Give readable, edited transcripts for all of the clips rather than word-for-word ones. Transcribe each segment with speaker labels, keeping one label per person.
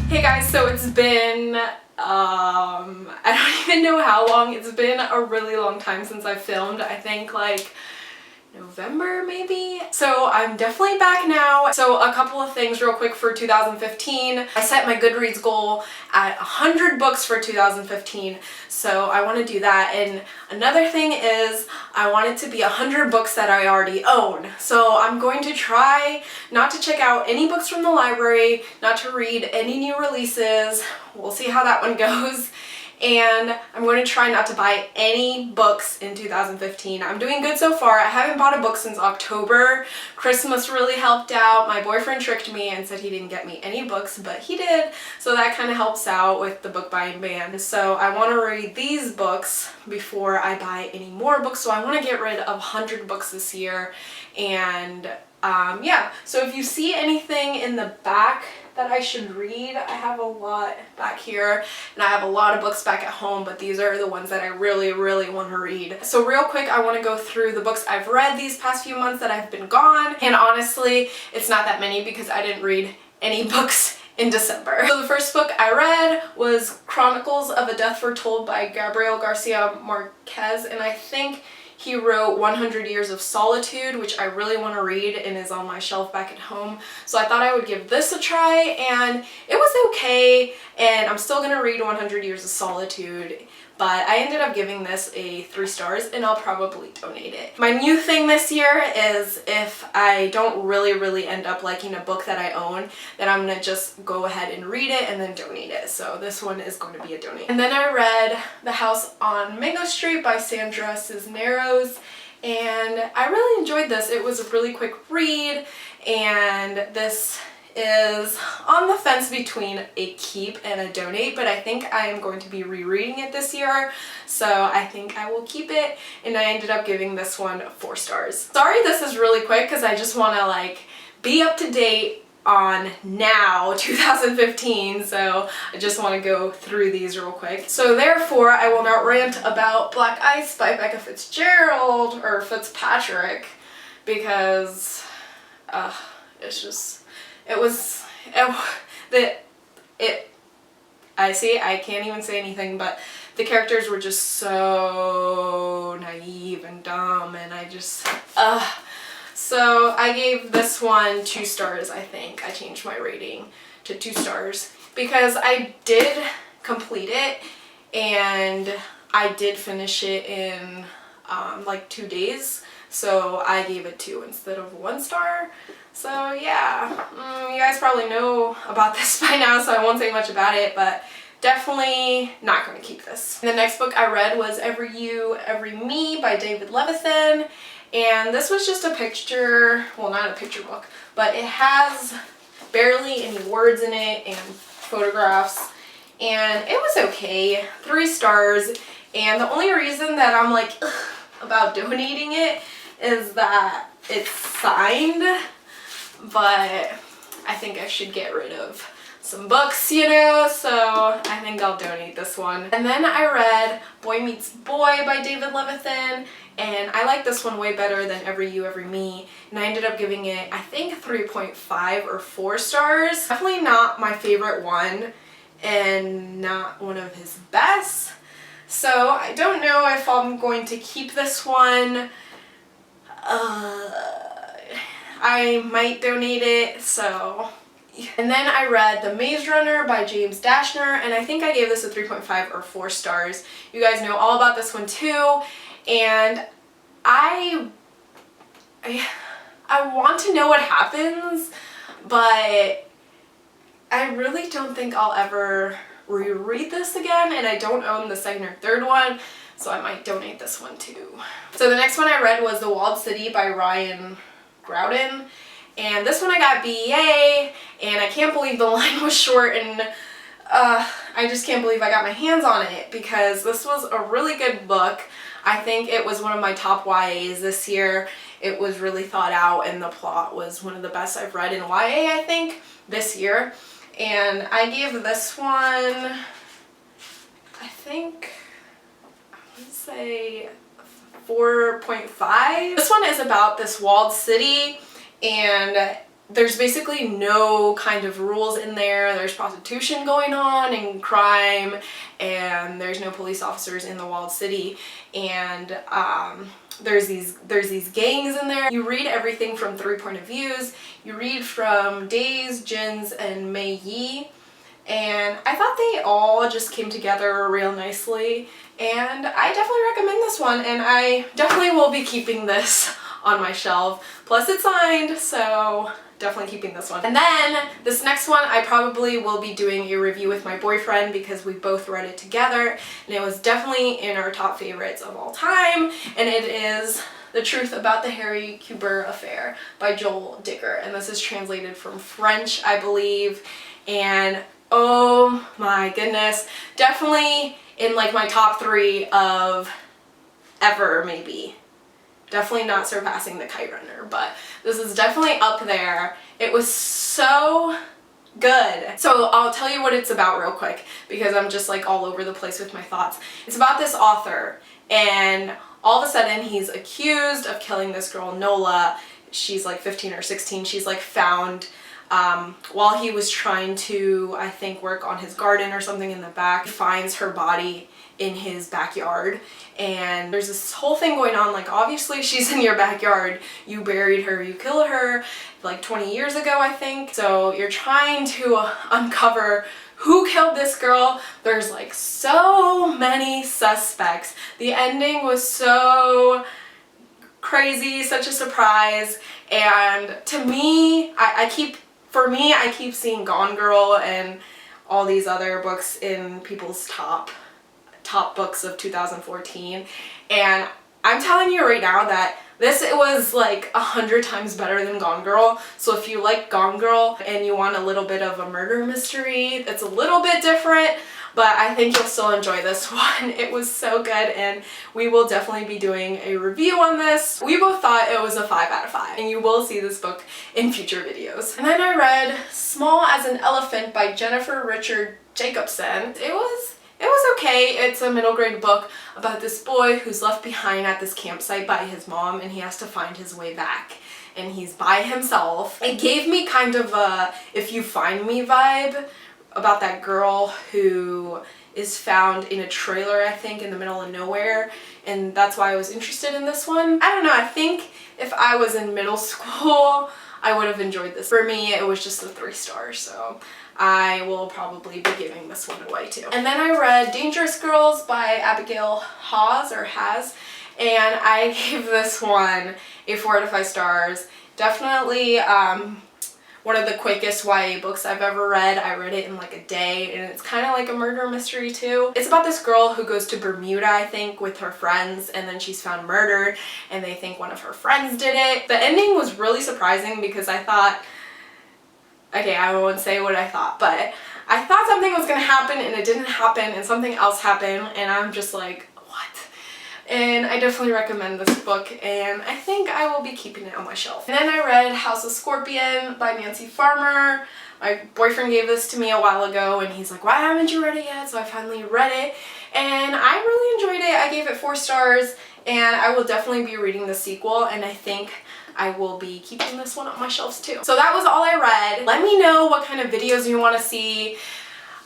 Speaker 1: Hey guys, so it's been, I don't even know how long. It's been a really long time since I filmed. I think like November maybe? So I'm definitely back now. So a couple of things real quick for 2015. I set my Goodreads goal at 100 books for 2015. So I want to do that. And another thing is I want it to be 100 books that I already own. So I'm going to try not to check out any books from the library, not to read any new releases. We'll see how that one goes. And I'm going to try not to buy any books in 2015. I'm doing good so far. I haven't bought a book since October. Christmas really helped out. My boyfriend tricked me and said he didn't get me any books, but he did. So that kind of helps out with the book buying ban. So I want to read these books before I buy any more books. So I want to get rid of 100 books this year. And yeah, so if you see anything in the back that I should read, I have a lot back here and I have a lot of books back at home, but these are the ones that I really want to read. So real quick, I want to go through the books I've read these past few months that I've been gone, and honestly it's not that many because I didn't read any books in December. So the first book I read was Chronicles of a Death Foretold by Gabriel Garcia Marquez, and I think he wrote 100 Years of Solitude, which I really want to read and is on my shelf back at home. So I thought I would give this a try, and it was okay, and I'm still going to read 100 Years of Solitude, but I ended up giving this a 3 stars, and I'll probably donate it. My new thing this year is if I don't really end up liking a book that I own, then I'm going to just go ahead and read it and then donate it. So this one is going to be a donate. And then I read The House on Mango Street by Sandra Cisneros, and I really enjoyed this. It was a really quick read, and this is on the fence between a keep and a donate, but I think I am going to be rereading it this year, so I think I will keep it, and I ended up giving this one 4 stars. Sorry this is really quick because I just want to like be up to date on now 2015, so I just want to go through these real quick. So therefore I will not rant about Black Ice by Becca Fitzgerald or Fitzpatrick because it's just I can't even say anything, but the characters were just so naive and dumb, and I just, so I gave this one 2 stars, I think. I changed my rating to 2 stars because I did complete it, and I did finish it in, like 2 days. So I gave it 2 instead of 1 star. So yeah, you guys probably know about this by now, so I won't say much about it, but definitely not going to keep this. The next book I read was Every You, Every Me by David Levithan, and this was just a picture, well, not a picture book, but it has barely any words in it and photographs, and it was okay, 3 stars, and the only reason that I'm like about donating it is that it's signed, but I think I should get rid of some books, you know, so I think I'll donate this one. And then I read Boy Meets Boy by David Levithan, and I like this one way better than Every You, Every Me, and I ended up giving it, I think, 3.5 or 4 stars. Definitely not my favorite one, and not one of his best. So I don't know if I'm going to keep this one. I might donate it, so. And then I read The Maze Runner by James Dashner, and I think I gave this a 3.5 or 4 stars. You guys know all about this one too, and I want to know what happens, but I really don't think I'll ever reread this again, and I don't own the 2nd or 3rd one, so I might donate this one too. So the next one I read was The Walled City by Ryan Groudon, and this one I got BEA, and I can't believe the line was short, and I just can't believe I got my hands on it because this was a really good book. I think it was one of my top YAs this year. It was really thought out, and the plot was one of the best I've read in YA, I think, this year. And I gave this one, I think, I would say 4.5. This one is about this walled city, and there's basically no kind of rules in there. There's prostitution going on and crime, and there's no police officers in the walled city, and there's these gangs in there. You read everything from 3 point of views. You read from Days, Jin's, and Mei Yi, and I thought they all just came together real nicely, and I definitely recommend this one, and I definitely will be keeping this on my shelf. Plus it's signed, so definitely keeping this one. And then this next one I probably will be doing a review with my boyfriend because we both read it together, and it was definitely in our top favorites of all time, and it is The Truth About the Harry Kuebler Affair by Joel Dicker, and this is translated from French, I believe, and oh my goodness, definitely in like my top 3 of ever, maybe. Definitely not surpassing The Kite Runner, but this is definitely up there. It was so good. So I'll tell you what it's about real quick because I'm just like all over the place with my thoughts. It's about this author, and all of a sudden he's accused of killing this girl Nola. She's like 15 or 16. She's like found while he was trying to, I think, work on his garden or something in the back. He finds her body in his backyard, and there's this whole thing going on, like obviously she's in your backyard, you buried her, you killed her like 20 years ago, I think, so you're trying to uncover who killed this girl. There's like so many suspects. The ending was so crazy, such a surprise, and to me, I keep seeing Gone Girl and all these other books in people's top books of 2014, and I'm telling you right now that it was like 100 times better than Gone Girl. So if you like Gone Girl and you want a little bit of a murder mystery, it's a little bit different, but I think you'll still enjoy this one. It was so good, and we will definitely be doing a review on this. We both thought it was a 5 out of 5, and you will see this book in future videos. And then I read Small as an Elephant by Jennifer Richard Jacobson. It was okay. It's a middle grade book about this boy who's left behind at this campsite by his mom, and he has to find his way back, and he's by himself. It gave me kind of a If You Find Me vibe about that girl who is found in a trailer, I think, in the middle of nowhere, and that's why I was interested in this one. I don't know, I think if I was in middle school I would have enjoyed this. For me, it was just a 3 stars, so I will probably be giving this one away too. And then I read Dangerous Girls by Abigail Hawes, and I gave this one a 4 out of 5 stars. Definitely one of the quickest YA books I've ever read. I read it in like a day, and it's kind of like a murder mystery too. It's about this girl who goes to Bermuda, I think, with her friends, and then she's found murdered, and they think one of her friends did it. The ending was really surprising because I thought, okay, I won't say what I thought, but I thought something was gonna happen and it didn't happen, and something else happened, and I'm just like, what? And I definitely recommend this book, and I think I will be keeping it on my shelf. And then I read House of Scorpion by Nancy Farmer. My boyfriend gave this to me a while ago, and he's like, why haven't you read it yet? So I finally read it, and I really enjoyed it. I gave it 4 stars, and I will definitely be reading the sequel, and I think I will be keeping this one on my shelves too. So that was all I read. Let me know what kind of videos you want to see.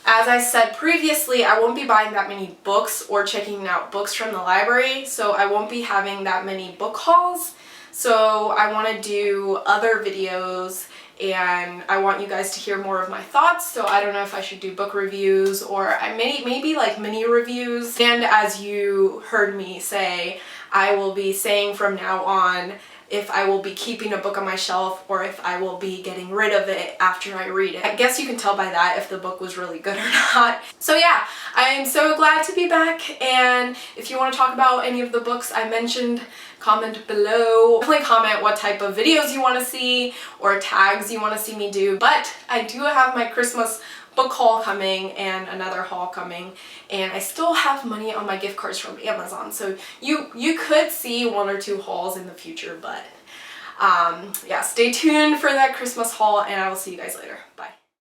Speaker 1: As I said previously, I won't be buying that many books or checking out books from the library, so I won't be having that many book hauls. So I want to do other videos, and I want you guys to hear more of my thoughts. So I don't know if I should do book reviews, or maybe like mini reviews. And as you heard me say, I will be saying from now on if I will be keeping a book on my shelf or if I will be getting rid of it after I read it. I guess you can tell by that if the book was really good or not. So yeah, I'm so glad to be back, and if you want to talk about any of the books I mentioned, comment below. Definitely comment what type of videos you want to see or tags you want to see me do. But I do have my Christmas book haul coming and another haul coming, and I still have money on my gift cards from Amazon, so you could see 1 or 2 hauls in the future, but yeah, stay tuned for that Christmas haul, and I will see you guys later. Bye.